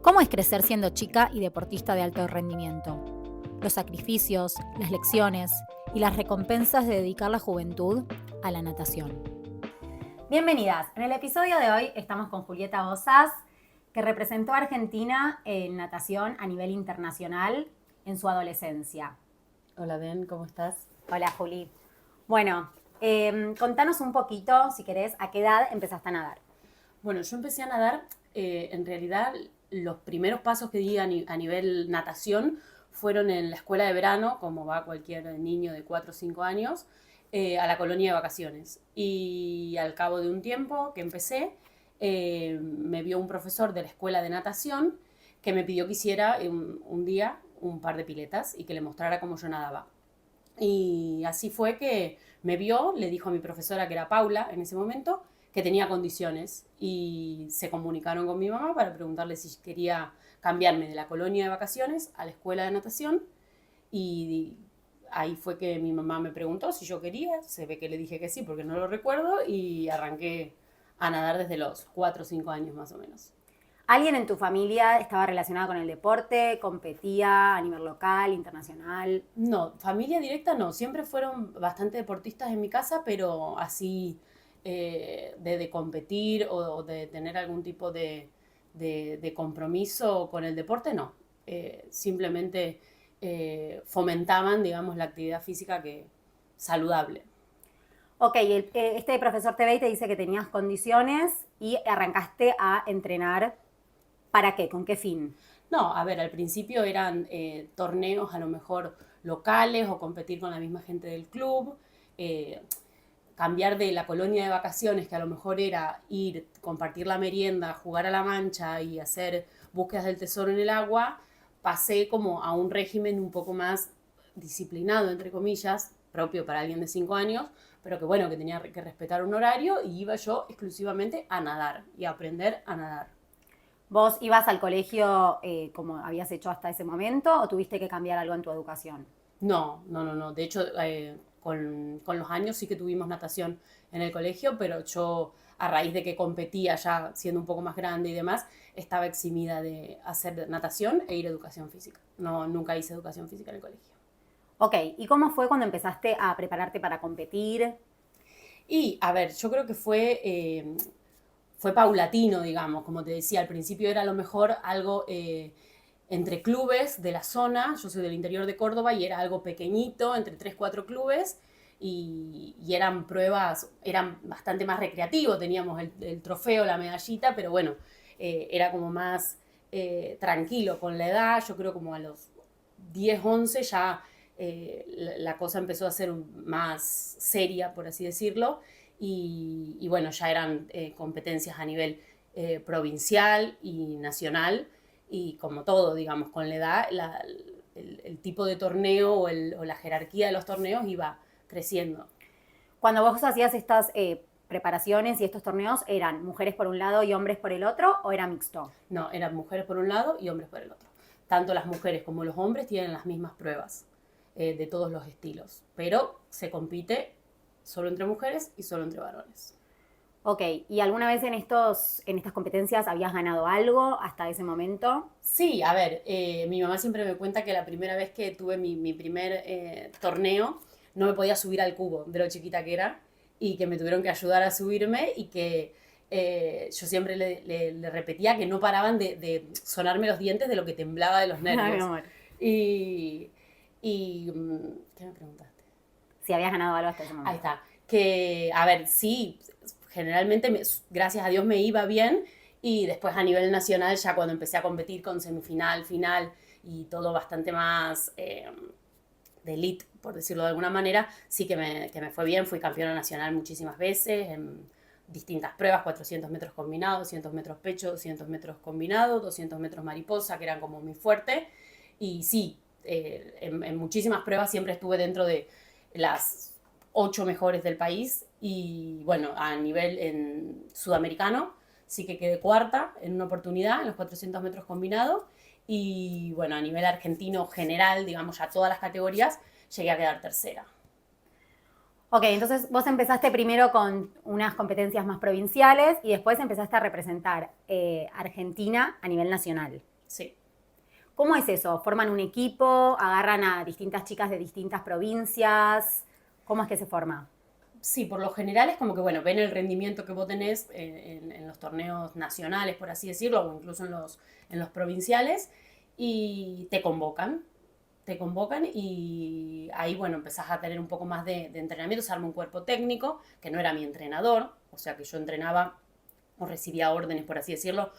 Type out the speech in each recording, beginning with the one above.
¿Cómo es crecer siendo chica y deportista de alto rendimiento? Los sacrificios, las lecciones y las recompensas de dedicar la juventud a la natación. Bienvenidas. En el episodio de hoy estamos con Julieta Bozas, que representó a Argentina en natación a nivel internacional en su adolescencia. Hola, Ben, ¿cómo estás? Hola, Juli. Bueno, contanos un poquito, si querés, a qué edad empezaste a nadar. Bueno, yo empecé a nadar, en realidad los primeros pasos que di a nivel natación fueron en la escuela de verano, como va cualquier niño de 4 o 5 años, a la colonia de vacaciones. Y al cabo de un tiempo que empecé, me vio un profesor de la escuela de natación que me pidió que hiciera un día un par de piletas y que le mostrara cómo yo nadaba. Y así fue que me vio, le dijo a mi profesora, que era Paula en ese momento, que tenía condiciones y se comunicaron con mi mamá para preguntarle si quería cambiarme de la colonia de vacaciones a la escuela de natación y ahí fue que mi mamá me preguntó si yo quería, se ve que le dije que sí porque no lo recuerdo y arranqué a nadar desde los 4 o 5 años más o menos. ¿Alguien en tu familia estaba relacionado con el deporte? ¿Competía a nivel local, internacional? No, familia directa no, siempre fueron bastante deportistas en mi casa, pero así de competir o de tener algún tipo de compromiso con el deporte, no. Simplemente fomentaban, digamos, la actividad física saludable. Ok, este profesor te ve y te dice que tenías condiciones y arrancaste a entrenar. ¿Para qué? ¿Con qué fin? No, a ver, al principio eran torneos a lo mejor locales o competir con la misma gente del club. eh, Cambiar de la colonia de vacaciones, que a lo mejor era ir, compartir la merienda, jugar a la mancha y hacer búsquedas del tesoro en el agua, pasé como a un régimen un poco más disciplinado, entre comillas, propio para alguien de 5 años, pero que bueno, que tenía que respetar un horario y iba yo exclusivamente a nadar y a aprender a nadar. ¿Vos ibas al colegio como habías hecho hasta ese momento o tuviste que cambiar algo en tu educación? No, no, no, no. De hecho, con los años sí que tuvimos natación en el colegio, pero yo, a raíz de que competía ya siendo un poco más grande y demás, estaba eximida de hacer natación e ir a educación física. No, nunca hice educación física en el colegio. Ok, ¿y cómo fue cuando empezaste a prepararte para competir? Y, a ver, yo creo que fue paulatino, digamos. Como te decía, al principio era a lo mejor algo entre clubes de la zona. Yo soy del interior de Córdoba y era algo pequeñito, entre 3 4 clubes. Y eran pruebas, eran bastante más recreativos. Teníamos el trofeo, la medallita, pero bueno, era como más tranquilo con la edad. Yo creo como a los 10 11 ya la cosa empezó a ser más seria, por así decirlo, y bueno, ya eran competencias a nivel provincial y nacional, y como todo, digamos, con la edad, el tipo de torneo o la jerarquía de los torneos iba creciendo. Cuando vos hacías estas preparaciones y estos torneos, ¿eran mujeres por un lado y hombres por el otro o era mixto? No, eran mujeres por un lado y hombres por el otro. Tanto las mujeres como los hombres tienen las mismas pruebas de todos los estilos, pero se compite solo entre mujeres y solo entre varones. Ok, ¿y alguna vez en estas competencias habías ganado algo hasta ese momento? Sí, a ver, mi mamá siempre me cuenta que la primera vez que tuve mi primer torneo no me podía subir al cubo de lo chiquita que era y que me tuvieron que ayudar a subirme y que yo siempre le repetía que no paraban de sonarme los dientes de lo que temblaba de los Ay, mi nervios. amor. Y, y ¿qué me preguntaste? Si habías ganado algo hasta ese Ahí momento. está. Que, a ver, sí, generalmente, gracias a Dios, me iba bien. Y después a nivel nacional, ya cuando empecé a competir con semifinal, final y todo bastante más de elite, por decirlo de alguna manera, sí que me fue bien. Fui campeona nacional muchísimas veces en distintas pruebas: 400 metros combinados, 200 metros pecho, 200 metros combinados, 200 metros mariposa, que eran como mi fuerte. Y sí, en muchísimas pruebas siempre estuve dentro de las 8 mejores del país. Y bueno, a nivel en sudamericano sí que quedé cuarta en una oportunidad en los 400 metros combinados. Y bueno, a nivel argentino general, digamos, ya todas las categorías, llegué a quedar tercera. Ok, entonces vos empezaste primero con unas competencias más provinciales y después empezaste a representar Argentina a nivel nacional. Sí. ¿Cómo es eso? ¿Forman un equipo? ¿Agarran a distintas chicas de distintas provincias? ¿Cómo es que se forma? Sí, por lo general es como que, bueno, ven el rendimiento que vos tenés en los torneos nacionales, por así decirlo, o incluso en los provinciales, y te convocan y ahí, bueno, empezás a tener un poco más de entrenamiento, se arma un cuerpo técnico, que no era mi entrenador, o sea que yo entrenaba o recibía órdenes, por así decirlo,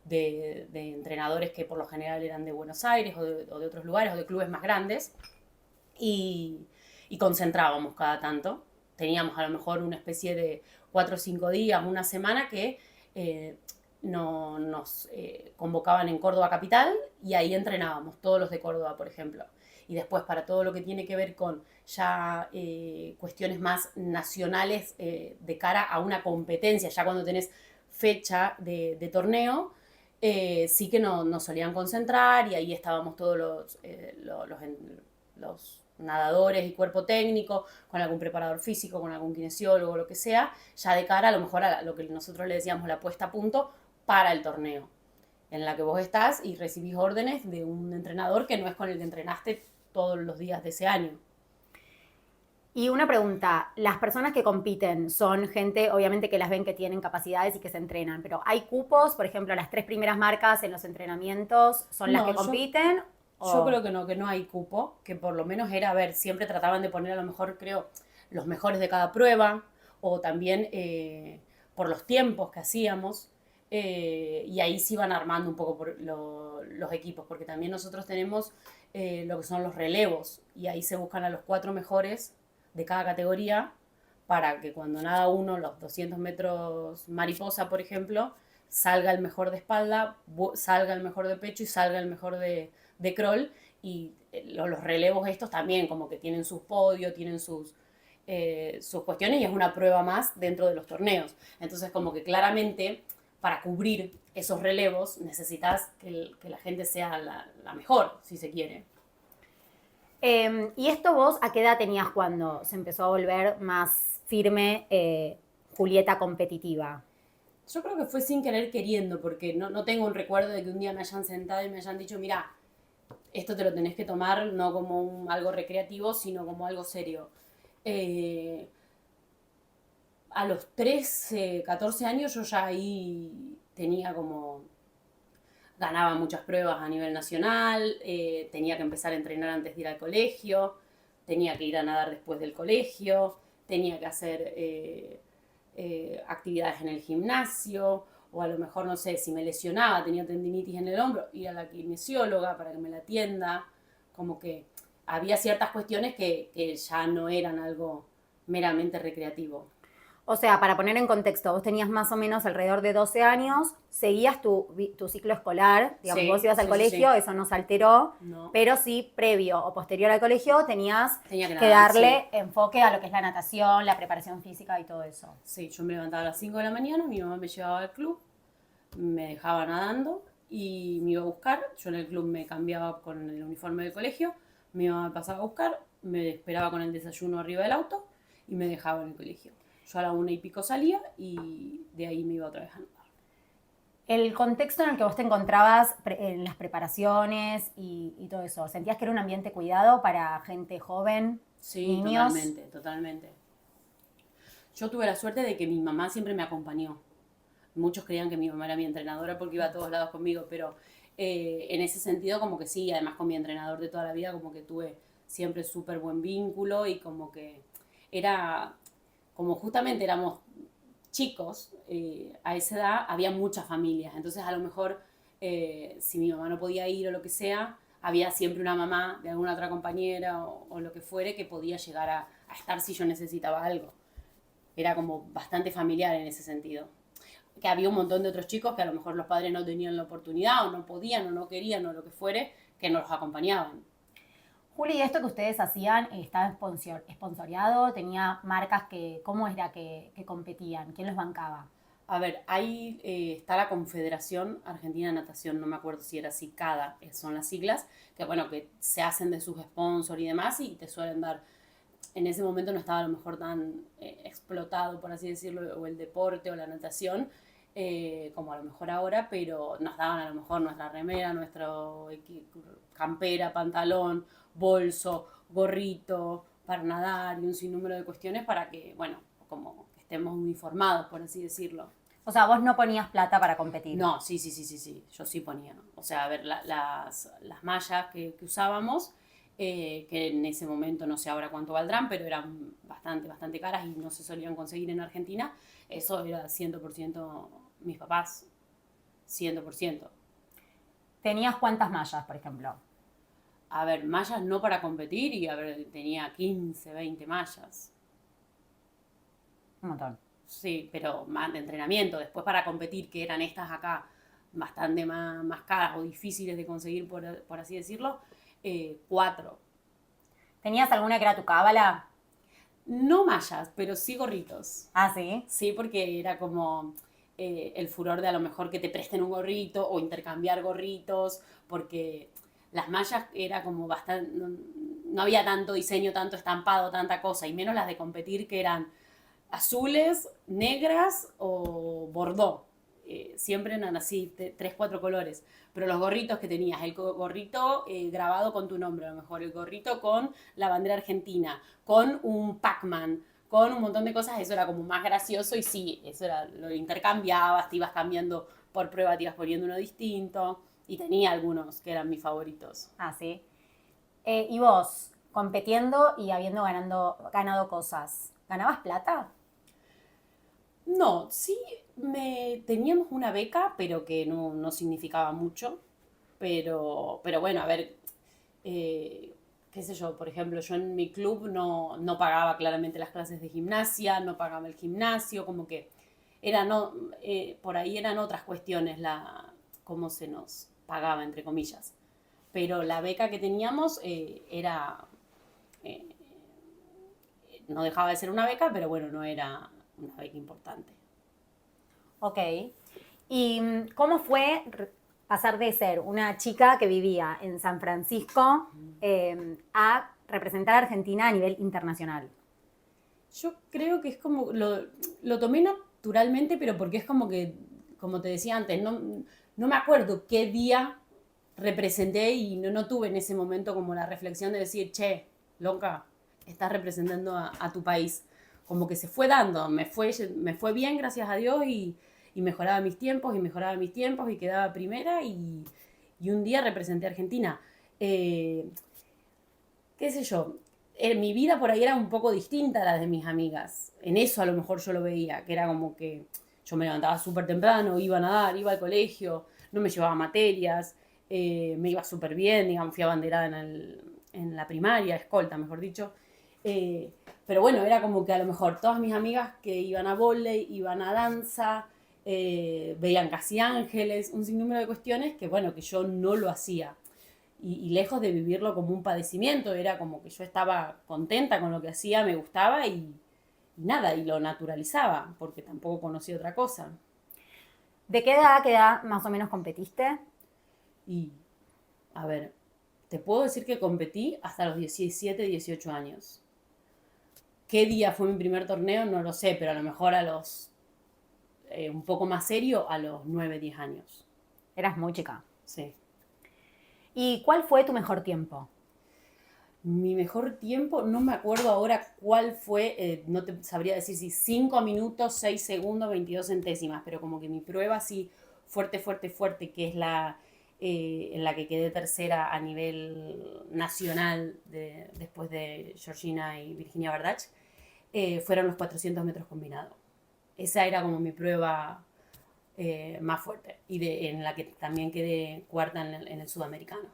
de entrenadores que por lo general eran de Buenos Aires o de otros lugares o de clubes más grandes, y, y concentrábamos cada tanto. Teníamos a lo mejor una especie de 4 o 5 días, una semana que eh, nos convocaban en Córdoba Capital y ahí entrenábamos, todos los de Córdoba, por ejemplo. Y después para todo lo que tiene que ver con ya cuestiones más nacionales de cara a una competencia, ya cuando tenés fecha de torneo, sí que nos solían concentrar y ahí estábamos todos los nadadores y cuerpo técnico, con algún preparador físico, con algún kinesiólogo, lo que sea, ya de cara a lo mejor a lo que nosotros le decíamos la puesta a punto para el torneo, en la que vos estás y recibís órdenes de un entrenador que no es con el que entrenaste todos los días de ese año. Y una pregunta, las personas que compiten son gente, obviamente que las ven que tienen capacidades y que se entrenan, pero ¿hay cupos? Por ejemplo, las 3 primeras marcas en los entrenamientos son las No, que compiten. yo creo que no hay cupo, que por lo menos era, a ver, siempre trataban de poner a lo mejor, creo, los mejores de cada prueba, o también por los tiempos que hacíamos, y ahí se iban armando un poco los equipos, porque también nosotros tenemos lo que son los relevos, y ahí se buscan a los 4 mejores de cada categoría, para que cuando nada uno, los 200 metros mariposa, por ejemplo, salga el mejor de espalda, salga el mejor de pecho y salga el mejor de crawl. Y los relevos estos también como que tienen sus podios, tienen sus cuestiones y es una prueba más dentro de los torneos. Entonces como que claramente para cubrir esos relevos necesitas que la gente sea la mejor, si se quiere. ¿Y esto vos a qué edad tenías cuando se empezó a volver más firme Julieta competitiva? Yo creo que fue sin querer queriendo, porque no tengo un recuerdo de que un día me hayan sentado y me hayan dicho, mira, esto te lo tenés que tomar no como algo recreativo, sino como algo serio. Eh, a los 13, 14 años yo ya ahí tenía como, ganaba muchas pruebas a nivel nacional, tenía que empezar a entrenar antes de ir al colegio, tenía que ir a nadar después del colegio, tenía que hacer actividades en el gimnasio, o a lo mejor, no sé, si me lesionaba, tenía tendinitis en el hombro, ir a la kinesióloga para que me la atienda, como que había ciertas cuestiones que ya no eran algo meramente recreativo. O sea, para poner en contexto, vos tenías más o menos alrededor de 12 años, seguías tu ciclo escolar, digamos, Sí, vos ibas al sí, sí, colegio, sí. eso no se alteró, No. pero sí, previo o posterior al colegio, tenías Tenía que que nadar, darle sí. enfoque a lo que es la natación, la preparación física y todo eso. Sí, yo me levantaba a las 5 de la mañana, mi mamá me llevaba al club, me dejaba nadando y me iba a buscar. Yo en el club me cambiaba con el uniforme del colegio, mi mamá me pasaba a buscar, me esperaba con el desayuno arriba del auto y me dejaba en el colegio. Yo a la 1 y pico salía y de ahí me iba otra vez a nadar. El contexto en el que vos te encontrabas en las preparaciones y todo eso, ¿sentías que era un ambiente cuidado para gente joven, Sí, niños? totalmente, totalmente. Yo tuve la suerte de que mi mamá siempre me acompañó. Muchos creían que mi mamá era mi entrenadora porque iba a todos lados conmigo, pero en ese sentido como que sí, además con mi entrenador de toda la vida como que tuve siempre súper buen vínculo y como que era, como justamente éramos chicos, a esa edad había muchas familias, entonces a lo mejor si mi mamá no podía ir o lo que sea, había siempre una mamá de alguna otra compañera o lo que fuere que podía llegar a estar si yo necesitaba algo. Era como bastante familiar en ese sentido. Que había un montón de otros chicos que a lo mejor los padres no tenían la oportunidad o no podían o no querían o lo que fuere, que nos los acompañaban. Juli, ¿esto que ustedes hacían estaba esponsoreado? ¿Tenía marcas cómo era que competían? ¿Quién los bancaba? A ver, ahí está la Confederación Argentina de Natación, no me acuerdo si era así, CADA, son las siglas, que bueno, que se hacen de sus sponsors y demás y te suelen dar. En ese momento no estaba a lo mejor tan explotado, por así decirlo, o el deporte o la natación, como a lo mejor ahora, pero nos daban a lo mejor nuestra remera, campera, pantalón, bolso, gorrito para nadar y un sinnúmero de cuestiones para que, bueno, como que estemos uniformados, por así decirlo. O sea, vos no ponías plata para competir. No, sí, yo sí ponía. O sea, a ver, las mallas que usábamos, que en ese momento no sé ahora cuánto valdrán, pero eran bastante caras y no se solían conseguir en Argentina, eso era 100% mis papás, 100%. ¿Tenías cuántas mallas, por ejemplo? A ver, mallas no para competir y a ver, tenía 15, 20 mallas. Un montón. Sí, pero más de entrenamiento. Después para competir, que eran estas acá bastante más caras o difíciles de conseguir, por así decirlo, 4. ¿Tenías alguna que era tu cábala? No mallas, pero sí gorritos. Ah, sí. Sí, porque era como el furor de a lo mejor que te presten un gorrito o intercambiar gorritos, porque las mallas era como bastante, no había tanto diseño, tanto estampado, tanta cosa, y menos las de competir que eran azules, negras o bordó. Siempre eran así, 3, 4 colores. Pero los gorritos que tenías, el gorrito grabado con tu nombre, a lo mejor, el gorrito con la bandera argentina, con un Pac-Man, con un montón de cosas, eso era como más gracioso y sí, eso era, lo intercambiabas, te ibas cambiando por prueba, te ibas poniendo uno distinto y tenía algunos que eran mis favoritos. Ah, sí. ¿Y vos, compitiendo y habiendo ganado cosas, ganabas plata? No, sí, teníamos una beca, pero que no significaba mucho. Pero bueno, a ver, qué sé yo, por ejemplo, yo en mi club no pagaba claramente las clases de gimnasia, no pagaba el gimnasio, como que por ahí eran otras cuestiones cómo se nos pagaba, entre comillas. Pero la beca que teníamos eh, no dejaba de ser una beca, pero bueno, no era una beca importante. Ok. ¿Y cómo fue pasar de ser una chica que vivía en San Francisco a representar a Argentina a nivel internacional? Yo creo que es como, lo tomé naturalmente, pero porque es como que, como te decía antes, no me acuerdo qué día representé y no tuve en ese momento como la reflexión de decir, che, loca, estás representando a tu país. Como que se fue dando, me fue bien, gracias a Dios, y mejoraba mis tiempos, y quedaba primera, y un día representé a Argentina. Qué sé yo, mi vida por ahí era un poco distinta a la de mis amigas. En eso a lo mejor yo lo veía, que era como que yo me levantaba súper temprano, iba a nadar, iba al colegio, no me llevaba materias, me iba súper bien, digamos, fui abanderada en la primaria, escolta, mejor dicho. Pero bueno, era como que a lo mejor todas mis amigas que iban a vóley, iban a danza, veían Casi Ángeles, un sinnúmero de cuestiones que bueno, que yo no lo hacía. Y lejos de vivirlo como un padecimiento, era como que yo estaba contenta con lo que hacía, me gustaba y nada, y lo naturalizaba, porque tampoco conocía otra cosa. ¿De qué edad a qué edad más o menos competiste? Y, a ver, te puedo decir que competí hasta los 17, 18 años. ¿Qué día fue mi primer torneo? No lo sé, pero a lo mejor un poco más serio, a los 9, 10 años. Eras muy chica. Sí. ¿Y cuál fue tu mejor tiempo? Mi mejor tiempo, no me acuerdo ahora cuál fue, no te sabría decir si 5 minutos, 6 segundos, 22 centésimas, pero como que mi prueba así fuerte, que es en la que quedé tercera a nivel nacional después de Georgina y Virginia Bardach, fueron los 400 metros combinados. Esa era como mi prueba más fuerte y en la que también quedé cuarta en el sudamericano.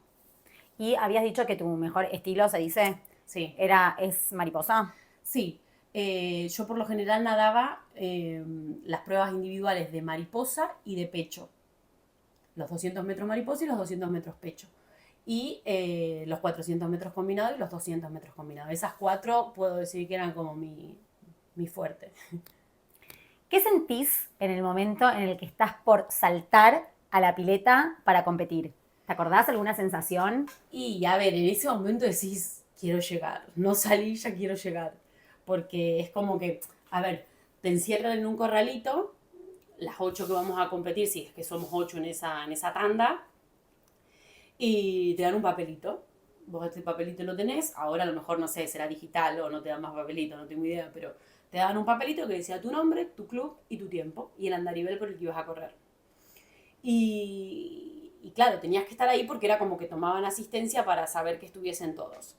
Y habías dicho que tu mejor estilo, se dice, Sí. es mariposa. Sí, yo por lo general nadaba las pruebas individuales de mariposa y de pecho. Los 200 metros mariposa y los 200 metros pecho. Y los 400 metros combinados y los 200 metros combinados. Esas 4 puedo decir que eran como mi fuerte. ¿Qué sentís en el momento en el que estás por saltar a la pileta para competir? ¿Te acordás alguna sensación? Y a ver, en ese momento decís, quiero llegar. No salí, ya quiero llegar. Porque es como que, a ver, te encierran en un corralito las 8 que vamos a competir, si es que somos 8 en esa tanda, y te dan un papelito. Vos este papelito lo tenés, ahora a lo mejor, no sé, será digital o no te dan más papelito, no tengo idea, pero te dan un papelito que decía tu nombre, tu club y tu tiempo, y el andarivel por el que ibas a correr. Y claro, tenías que estar ahí porque era como que tomaban asistencia para saber que estuviesen todos.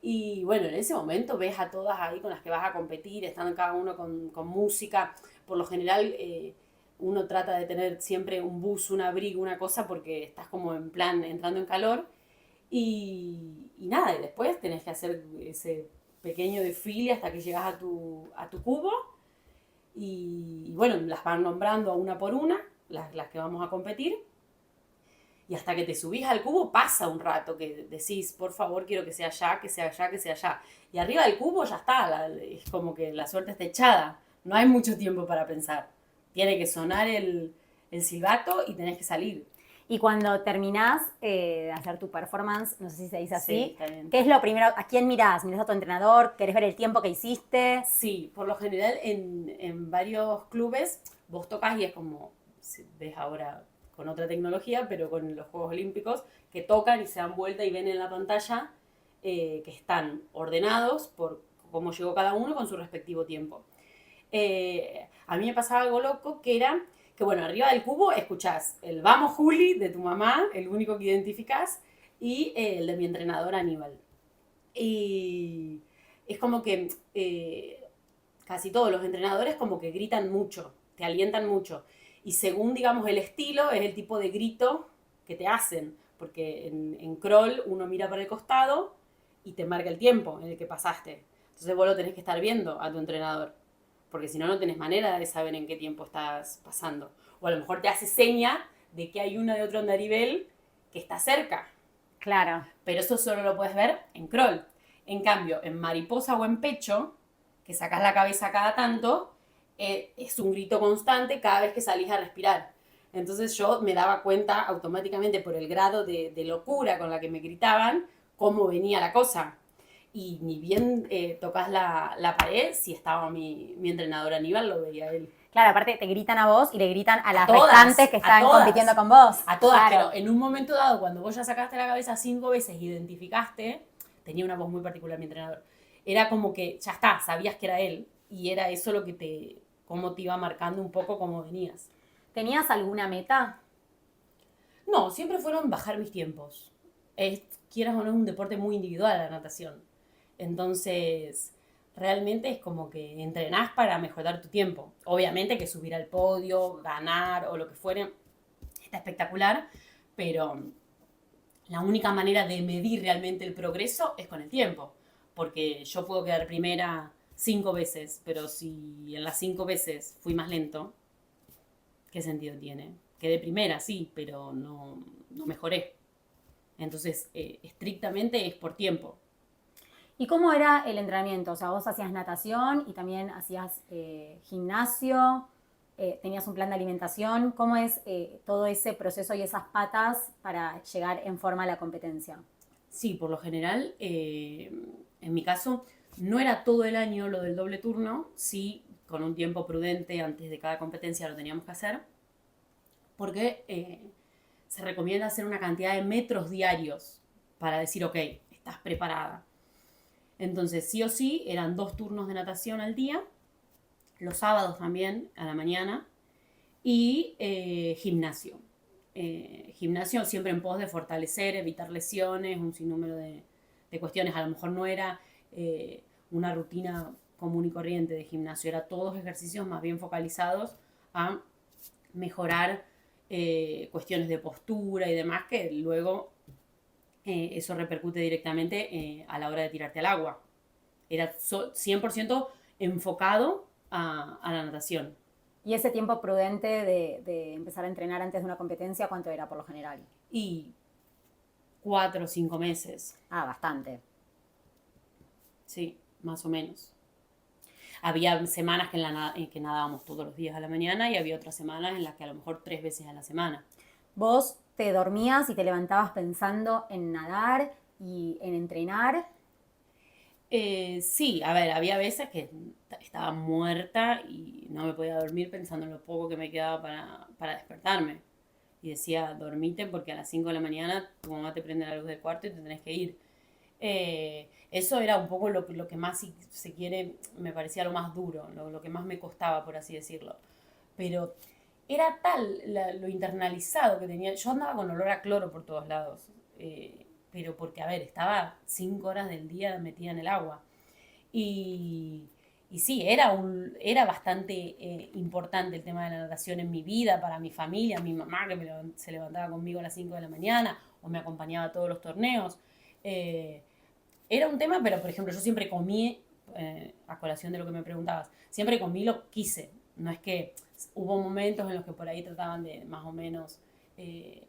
Y bueno, en ese momento ves a todas ahí con las que vas a competir, están cada uno con música. Por lo general, uno trata de tener siempre un buzo, un abrigo, una cosa, porque estás como en plan entrando en calor. Y nada, y después tenés que hacer ese pequeño desfile hasta que llegas a tu cubo. Y bueno, las van nombrando a una por una, las que vamos a competir. Y hasta que te subís al cubo pasa un rato que decís, por favor, quiero que sea allá, que sea allá, que sea allá. Y arriba del cubo ya está, es como que la suerte está echada. No hay mucho tiempo para pensar. Tiene que sonar el silbato y tenés que salir. Y cuando terminás de hacer tu performance, no sé si se dice así, Sí, ¿qué es lo primero? ¿A quién mirás? ¿Mirás a tu entrenador? ¿Querés ver el tiempo que hiciste? Sí, por lo general en varios clubes vos tocas y es como, ves ahora con otra tecnología, pero con los Juegos Olímpicos, que tocan y se dan vuelta y ven en la pantalla que están ordenados por cómo llegó cada uno con su respectivo tiempo. A mí me pasaba algo loco que era que, bueno, arriba del cubo escuchás el Vamos Juli de tu mamá, el único que identificás, y el de mi entrenador Aníbal. Y es como que casi todos los entrenadores como que gritan mucho, te alientan mucho. Y según, digamos, el estilo, es el tipo de grito que te hacen. Porque en crawl uno mira para el costado y te marca el tiempo en el que pasaste. Entonces vos lo tenés que estar viendo a tu entrenador. Porque si no, no tenés manera de saber en qué tiempo estás pasando. O a lo mejor te hace seña de que hay una de otro andarivel que está cerca. Claro. Pero eso solo lo puedes ver en crawl. En cambio, en mariposa o en pecho, que sacas la cabeza cada tanto, es un grito constante cada vez que salís a respirar. Entonces yo me daba cuenta automáticamente por el grado de locura con la que me gritaban cómo venía la cosa. Y ni bien tocas la pared, si estaba mi entrenador Aníbal, lo veía él. Claro, aparte te gritan a vos y le gritan a las todas, restantes que están compitiendo con vos. A todas, claro. pero en un momento dado, cuando vos ya sacaste la cabeza 5 veces, identificaste, tenía una voz muy particular mi entrenador, era como que ya está, sabías que era él, y era eso lo que cómo te iba marcando un poco cómo venías. ¿Tenías alguna meta? No, siempre fueron bajar mis tiempos. Quieras o no, es un deporte muy individual la natación. Entonces, realmente es como que entrenás para mejorar tu tiempo. Obviamente que subir al podio, ganar o lo que fuere, está espectacular, pero la única manera de medir realmente el progreso es con el tiempo. Porque yo puedo quedar primera 5 veces, pero si en las 5 veces fui más lento, ¿qué sentido tiene? Quedé primera, sí, pero no mejoré. Entonces, estrictamente es por tiempo. ¿Y cómo era el entrenamiento? O sea, vos hacías natación y también hacías gimnasio, tenías un plan de alimentación. ¿Cómo es todo ese proceso y esas patas para llegar en forma a la competencia? Sí, por lo general, en mi caso, no era todo el año lo del doble turno, sí, con un tiempo prudente antes de cada competencia lo teníamos que hacer, porque se recomienda hacer una cantidad de metros diarios para decir, ok, estás preparada. Entonces, sí o sí, eran 2 turnos de natación al día, los sábados también, a la mañana, y gimnasio. Gimnasio siempre en pos de fortalecer, evitar lesiones, un sinnúmero de cuestiones. A lo mejor no era una rutina común y corriente de gimnasio, era todos ejercicios más bien focalizados a mejorar cuestiones de postura y demás, que luego eso repercute directamente a la hora de tirarte al agua. Era 100% enfocado a la natación. ¿Y ese tiempo prudente de empezar a entrenar antes de una competencia, cuánto era por lo general? Y 4 o 5 meses. Ah, bastante. Sí, más o menos. Había semanas en que nadábamos todos los días a la mañana y había otras semanas en las que a lo mejor 3 veces a la semana. ¿Vos te dormías y te levantabas pensando en nadar y en entrenar? Sí, a ver, había veces que estaba muerta y no me podía dormir pensando en lo poco que me quedaba para despertarme. Y decía, dormite porque a las 5 de la mañana tu mamá te prende la luz del cuarto y te tenés que ir. Eso era un poco lo que más, si se quiere, me parecía lo más duro, lo que más me costaba, por así decirlo. Pero era tal lo internalizado que tenía. Yo andaba con olor a cloro por todos lados. Pero porque, a ver, estaba 5 horas del día metida en el agua. Y, y sí, era bastante importante el tema de la natación en mi vida, para mi familia, mi mamá que se levantaba conmigo a las 5 de la mañana o me acompañaba a todos los torneos. Eh, Era un tema, pero por ejemplo, yo siempre comí, a colación de lo que me preguntabas, siempre comí lo que quise. No es que hubo momentos en los que por ahí trataban de más o menos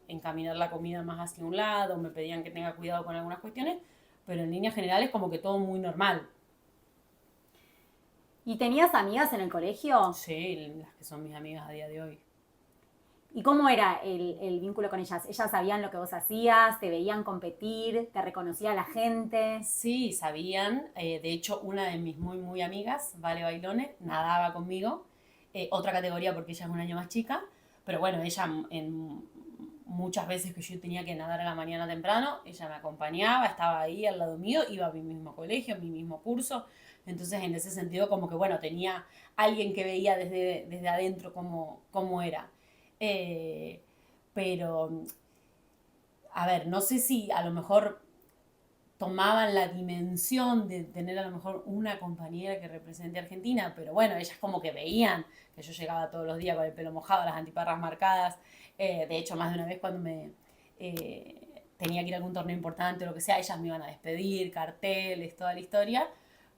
encaminar la comida más hacia un lado, me pedían que tenga cuidado con algunas cuestiones, pero en líneas generales como que todo muy normal. ¿Y tenías amigas en el colegio? Sí, las que son mis amigas a día de hoy. ¿Y cómo era el vínculo con ellas? ¿Ellas sabían lo que vos hacías? ¿Te veían competir? ¿Te reconocía la gente? Sí, sabían. De hecho, una de mis muy, muy amigas, Vale Bailone, nadaba conmigo. Otra categoría porque ella es un año más chica. Pero bueno, ella en muchas veces que yo tenía que nadar a la mañana temprano, ella me acompañaba, estaba ahí al lado mío, iba a mi mismo colegio, a mi mismo curso. Entonces, en ese sentido, como que bueno, tenía alguien que veía desde adentro cómo era. Eh, pero, a ver, no sé si a lo mejor tomaban la dimensión de tener a lo mejor una compañera que represente a Argentina, pero bueno, ellas como que veían que yo llegaba todos los días con el pelo mojado, las antiparras marcadas. De hecho, más de una vez cuando me tenía que ir a algún torneo importante o lo que sea, ellas me iban a despedir, carteles, toda la historia.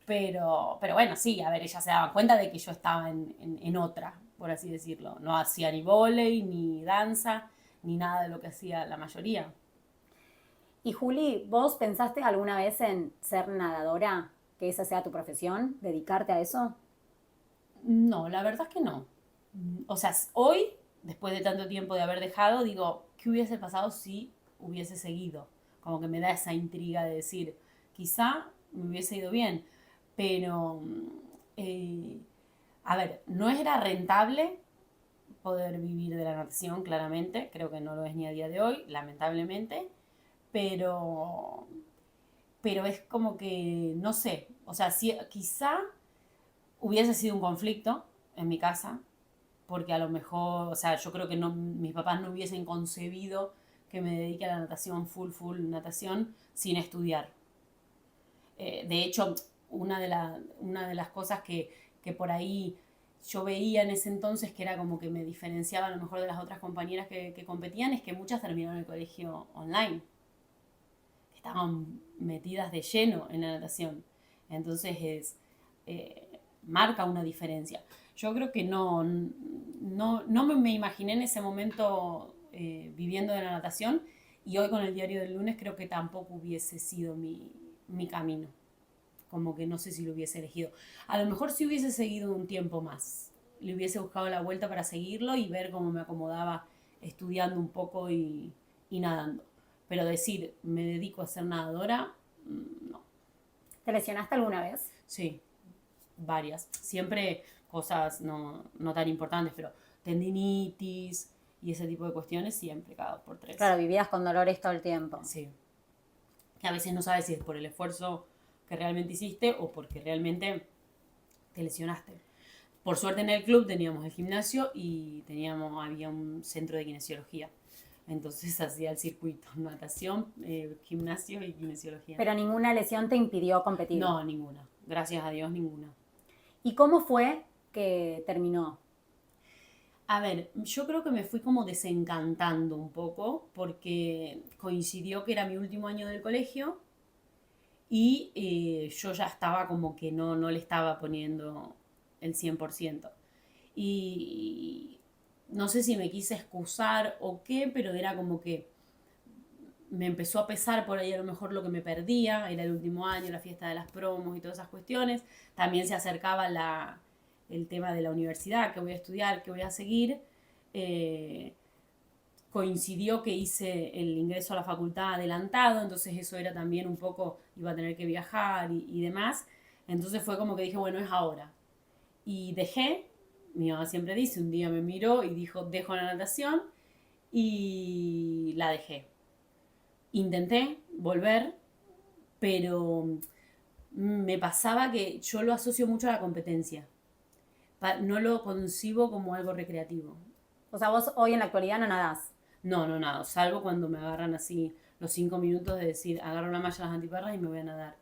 Pero bueno, sí, a ver, ellas se daban cuenta de que yo estaba en otra, por así decirlo. No hacía ni vóley, ni danza, ni nada de lo que hacía la mayoría. Y Juli, ¿vos pensaste alguna vez en ser nadadora? ¿Que esa sea tu profesión? ¿Dedicarte a eso? No, la verdad es que no. O sea, hoy, después de tanto tiempo de haber dejado, digo, ¿qué hubiese pasado si hubiese seguido? Como que me da esa intriga de decir, quizá me hubiese ido bien, pero, eh, a ver, no era rentable poder vivir de la natación, claramente, creo que no lo es ni a día de hoy, lamentablemente, pero, pero es como que, no sé, o sea, si, quizá hubiese sido un conflicto en mi casa, porque a lo mejor, o sea, yo creo que no, mis papás no hubiesen concebido que me dedique a la natación, full natación, sin estudiar. De hecho, una de las cosas que por ahí yo veía en ese entonces, que era como que me diferenciaba a lo mejor de las otras compañeras que competían, es que muchas terminaron el colegio online, estaban metidas de lleno en la natación. Entonces marca una diferencia. Yo creo que no me imaginé en ese momento viviendo de la natación, y hoy con el diario del lunes creo que tampoco hubiese sido mi camino. Como que no sé si lo hubiese elegido. A lo mejor si hubiese seguido un tiempo más. Le hubiese buscado la vuelta para seguirlo y ver cómo me acomodaba estudiando un poco y nadando. Pero decir, me dedico a ser nadadora, no. ¿Te lesionaste alguna vez? Sí, varias. Siempre cosas no tan importantes, pero tendinitis y ese tipo de cuestiones siempre, cada 2 por 3. Claro, vivías con dolores todo el tiempo. Sí. Que a veces no sabes si es por el esfuerzo que realmente hiciste o porque realmente te lesionaste. Por suerte en el club teníamos el gimnasio y había un centro de kinesiología. Entonces hacía el circuito, natación, gimnasio y kinesiología. Pero ninguna lesión te impidió competir. No, ninguna. Gracias a Dios, ninguna. ¿Y cómo fue que terminó? A ver, yo creo que me fui como desencantando un poco porque coincidió que era mi último año del colegio y yo ya estaba como que no le estaba poniendo el 100%. Y no sé si me quise excusar o qué, pero era como que me empezó a pesar por ahí a lo mejor lo que me perdía, era el último año, la fiesta de las promos y todas esas cuestiones. También se acercaba el tema de la universidad, que voy a estudiar, que voy a seguir. coincidió que hice el ingreso a la facultad adelantado, entonces eso era también un poco, iba a tener que viajar y demás. Entonces fue como que dije, bueno, es ahora. Y dejé, mi mamá siempre dice, un día me miró y dijo, dejo la natación y la dejé. Intenté volver, pero me pasaba que yo lo asocio mucho a la competencia. No lo concibo como algo recreativo. O sea, vos hoy en la actualidad no nadás. No, no nado, salvo cuando me agarran así los 5 minutos de decir, agarro la malla de las antiparras y me voy a nadar.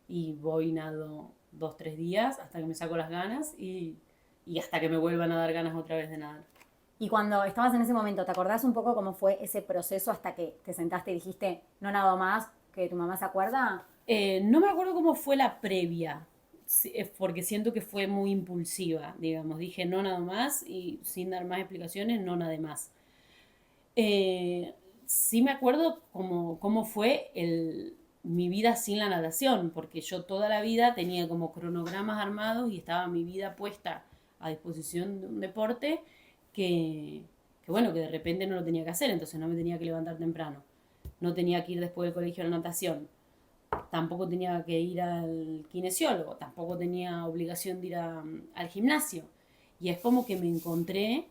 Y voy y nado 2, 3 días hasta que me saco las ganas y hasta que me vuelvan a dar ganas otra vez de nadar. Y cuando estabas en ese momento, ¿te acordás un poco cómo fue ese proceso hasta que te sentaste y dijiste, no nado más, que tu mamá se acuerda? No me acuerdo cómo fue la previa, porque siento que fue muy impulsiva, digamos. Dije no nada más y sin dar más explicaciones, no nada más. Sí me acuerdo cómo fue mi vida sin la natación, porque yo toda la vida tenía como cronogramas armados y estaba mi vida puesta a disposición de un deporte que bueno, que de repente no lo tenía que hacer, entonces no me tenía que levantar temprano, no tenía que ir después del colegio a la natación, tampoco tenía que ir al kinesiólogo, tampoco tenía obligación de ir al gimnasio. Y es como que me encontré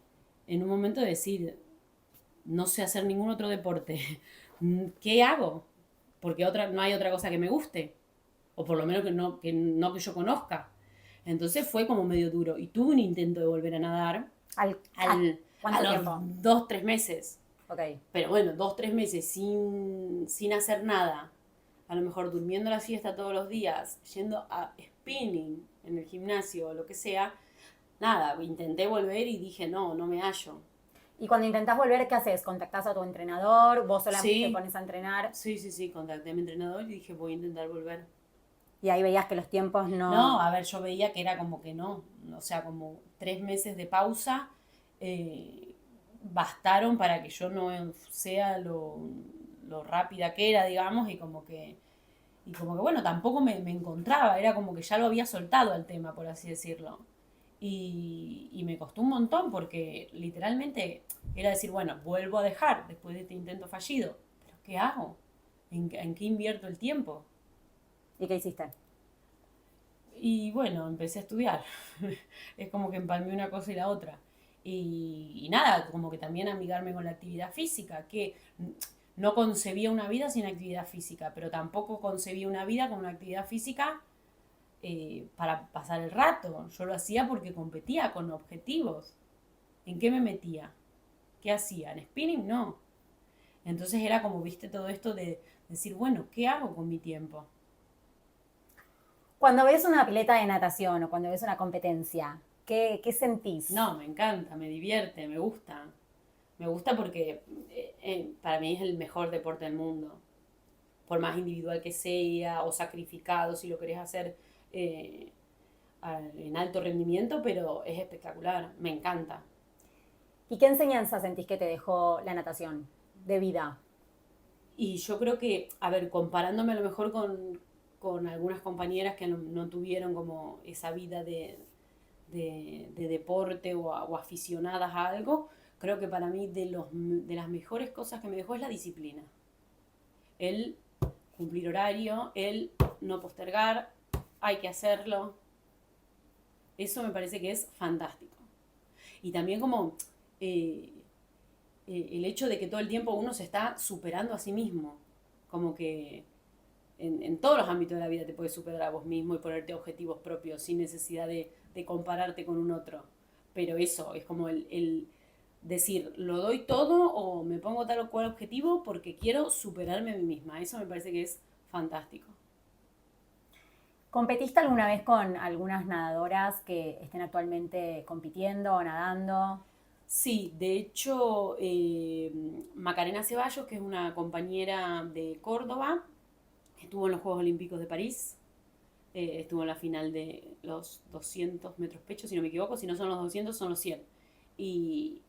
en un momento de decir, no sé hacer ningún otro deporte, ¿qué hago? Porque no hay otra cosa que me guste, o por lo menos que yo conozca. Entonces fue como medio duro. Y tuve un intento de volver a nadar ¿Cuánto a los tiempo? 2, 3 meses. Ok. Pero bueno, 2, 3 meses sin hacer nada. A lo mejor durmiendo la siesta todos los días, yendo a spinning en el gimnasio o lo que sea. Nada, intenté volver y dije, no, no me hallo. Y cuando intentás volver, ¿qué haces? ¿Contactás a tu entrenador? ¿Vos solamente te Sí, pones a entrenar? sí, contacté a mi entrenador y dije, voy a intentar volver. Y ahí veías que los tiempos no... No, a ver, yo veía que era como que no, o sea, como 3 meses de pausa bastaron para que yo no sea lo rápida que era, digamos, y como que bueno, tampoco me encontraba, era como que ya lo había soltado el tema, por así decirlo. Y me costó un montón porque literalmente era decir, bueno, vuelvo a dejar después de este intento fallido, pero ¿qué hago? ¿En qué invierto el tiempo? ¿Y qué hiciste? Y bueno, empecé a estudiar. Es como que empalmé una cosa y la otra. Y nada, como que también amigarme con la actividad física, que no concebía una vida sin actividad física, pero tampoco concebía una vida con una actividad física para pasar el rato. Yo lo hacía porque competía con objetivos. ¿En qué me metía? ¿Qué hacía? ¿En spinning? No. Entonces era como, viste, todo esto de decir, bueno, ¿qué hago con mi tiempo? Cuando ves una pileta de natación o cuando ves una competencia, ¿qué sentís? No, me encanta, me divierte, me gusta. Me gusta porque para mí es el mejor deporte del mundo. Por más individual que sea o sacrificado si lo querés hacer eh, en alto rendimiento, pero es espectacular, me encanta. ¿Y qué enseñanza sentís que te dejó la natación de vida? Y yo creo que, a ver, comparándome a lo mejor con algunas compañeras que no tuvieron como esa vida de deporte o aficionadas a algo, creo que para mí de las mejores cosas que me dejó es la disciplina. El cumplir horario, el no postergar, hay que hacerlo. Eso me parece que es fantástico. Y también como el hecho de que todo el tiempo uno se está superando a sí mismo. Como que en todos los ámbitos de la vida te puedes superar a vos mismo y ponerte objetivos propios sin necesidad de compararte con un otro. Pero eso es como el decir, lo doy todo o me pongo tal o cual objetivo porque quiero superarme a mí misma. Eso me parece que es fantástico. ¿Competiste alguna vez con algunas nadadoras que estén actualmente compitiendo o nadando? Sí, de hecho, Macarena Ceballos, que es una compañera de Córdoba, estuvo en los Juegos Olímpicos de París, estuvo en la final de los 200 metros pecho, si no me equivoco, si no son los 200 son los 100. Y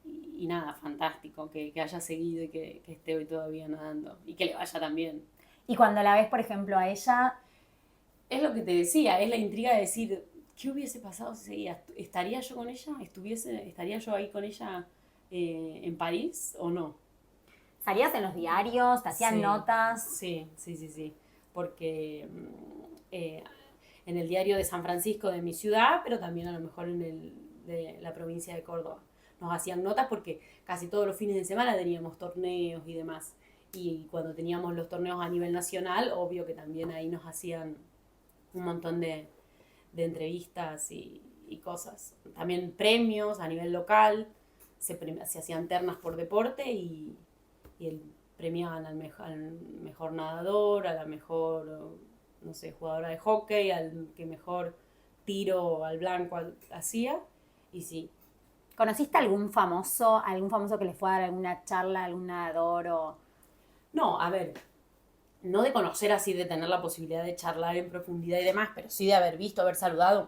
nada, fantástico que haya seguido y que esté hoy todavía nadando y que le vaya también. Y cuando la ves, por ejemplo, a ella, Es lo que te decía, es la intriga de decir, ¿qué hubiese pasado si seguía? ¿Estaría yo con ella? ¿Estaría yo ahí con ella en París o no? ¿Salías en los diarios? ¿Te hacían Sí, notas? sí. Porque en el diario de San Francisco de mi ciudad, pero también a lo mejor en el de la provincia de Córdoba. Nos hacían notas porque casi todos los fines de semana teníamos torneos y demás. Y cuando teníamos los torneos a nivel nacional, obvio que también ahí nos hacían un montón de entrevistas y cosas. También premios a nivel local, se hacían ternas por deporte y premiaban al mejor nadador, a la mejor, no sé, jugadora de hockey, al que mejor tiro al blanco hacía. Y sí. ¿Conociste algún famoso que les fue a dar alguna charla, algún nadador o...? No, a ver, no de conocer así, de tener la posibilidad de charlar en profundidad y demás, pero sí de haber visto, haber saludado,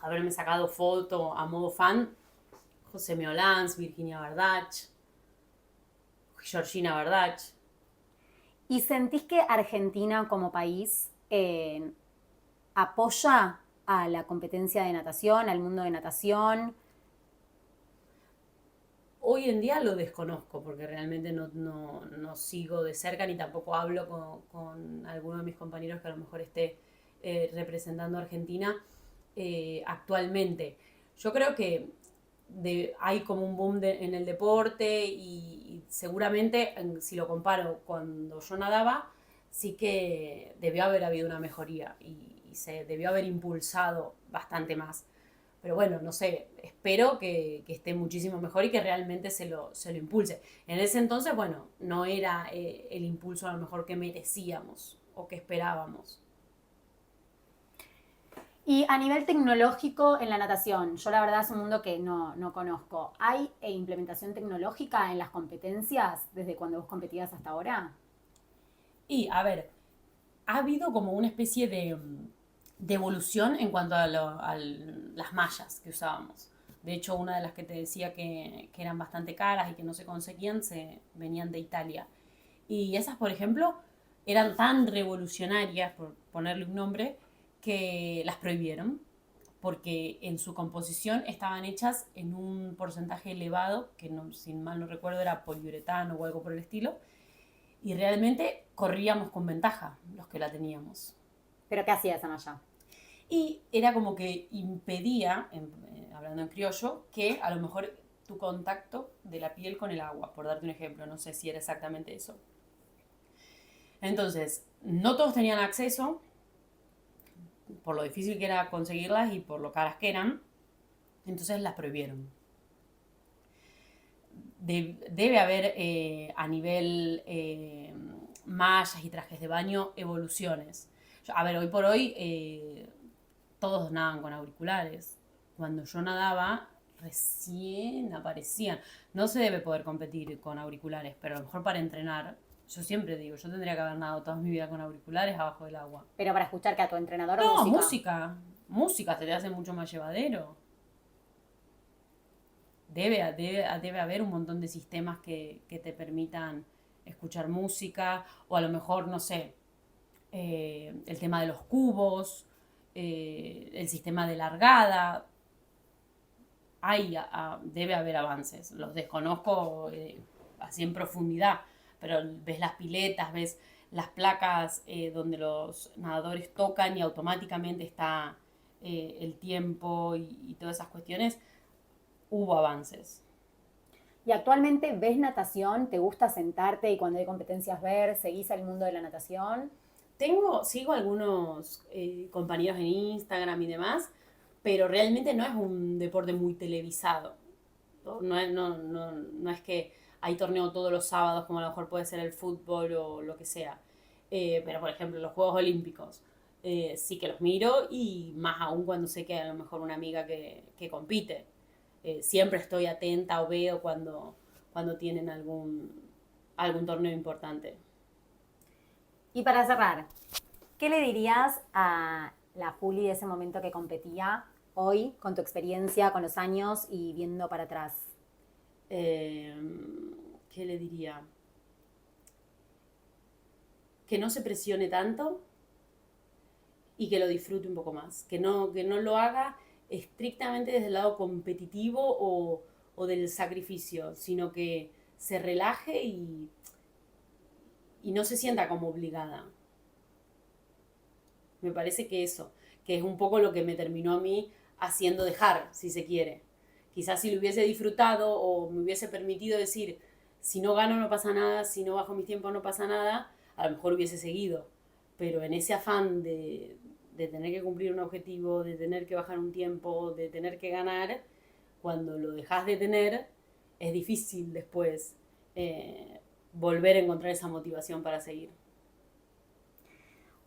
haberme sacado foto a modo fan, José Meolans, Virginia Bardach, Georgina Bardach. ¿Y sentís que Argentina como país apoya a la competencia de natación, al mundo de natación? Hoy en día lo desconozco porque realmente no sigo de cerca ni tampoco hablo con alguno de mis compañeros que a lo mejor esté representando a Argentina actualmente. Yo creo que hay como un boom en el deporte y seguramente si lo comparo cuando yo nadaba, sí que debió haber habido una mejoría y se debió haber impulsado bastante más. Pero bueno, no sé, espero que esté muchísimo mejor y que realmente se lo impulse. En ese entonces, bueno, no era el impulso a lo mejor que merecíamos o que esperábamos. Y a nivel tecnológico en la natación, yo la verdad es un mundo que no conozco. ¿Hay implementación tecnológica en las competencias desde cuando vos competías hasta ahora? Y a ver, ha habido como una especie de evolución en cuanto a las mallas que usábamos. De hecho, una de las que te decía que eran bastante caras y que no se conseguían, se venían de Italia. Y esas, por ejemplo, eran tan revolucionarias, por ponerle un nombre, que las prohibieron, porque en su composición estaban hechas en un porcentaje elevado, que no, si mal no recuerdo era poliuretano o algo por el estilo, y realmente corríamos con ventaja los que la teníamos. ¿Pero qué hacía esa malla? Y era como que impedía, hablando en criollo, que a lo mejor tu contacto de la piel con el agua, por darte un ejemplo, no sé si era exactamente eso. Entonces, no todos tenían acceso, por lo difícil que era conseguirlas y por lo caras que eran, entonces las prohibieron. Debe haber a nivel mallas y trajes de baño evoluciones. A ver, hoy por hoy todos nadan con auriculares. Cuando yo nadaba, recién aparecían. No se debe poder competir con auriculares, pero a lo mejor para entrenar, yo siempre digo, yo tendría que haber nadado toda mi vida con auriculares abajo del agua. Pero para escuchar que a tu entrenador No, música. música se te hace mucho más llevadero. Debe haber un montón de sistemas que te permitan escuchar música, o a lo mejor, no sé, el tema de los cubos, el sistema de largada. Debe haber avances, los desconozco así en profundidad, pero ves las piletas, ves las placas donde los nadadores tocan y automáticamente está el tiempo y todas esas cuestiones, hubo avances. ¿Y actualmente ves natación? ¿Te gusta sentarte y cuando hay competencias ver? ¿Seguís el mundo de la natación? Sigo algunos compañeros en Instagram y demás, pero realmente no es un deporte muy televisado. No es que hay torneo todos los sábados, como a lo mejor puede ser el fútbol o lo que sea. Pero, por ejemplo, los Juegos Olímpicos sí que los miro y más aún cuando sé que a lo mejor una amiga que compite. Siempre estoy atenta o veo cuando tienen algún torneo importante. Y para cerrar, ¿qué le dirías a la Juli de ese momento que competía hoy, con tu experiencia, con los años y viendo para atrás? ¿Qué le diría? Que no se presione tanto y que lo disfrute un poco más. Que no lo haga estrictamente desde el lado competitivo o del sacrificio, sino que se relaje y no se sienta como obligada. Me parece que eso, que es un poco lo que me terminó a mí haciendo dejar, si se quiere. Quizás si lo hubiese disfrutado o me hubiese permitido decir, si no gano no pasa nada, si no bajo mis tiempos no pasa nada, a lo mejor hubiese seguido. Pero en ese afán de tener que cumplir un objetivo, de tener que bajar un tiempo, de tener que ganar, cuando lo dejas de tener, es difícil después volver a encontrar esa motivación para seguir.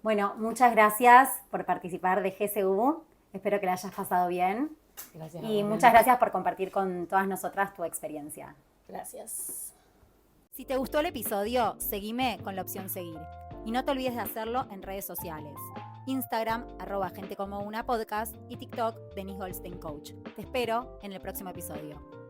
Bueno, muchas gracias por participar de GSU. Espero que la hayas pasado bien. Gracias. Y muchas gracias por compartir con todas nosotras tu experiencia. Gracias. Si te gustó el episodio, seguime con la opción seguir. Y no te olvides de hacerlo en redes sociales. Instagram, @gentecomounapodcast y TikTok, Denise Goldstein Coach. Te espero en el próximo episodio.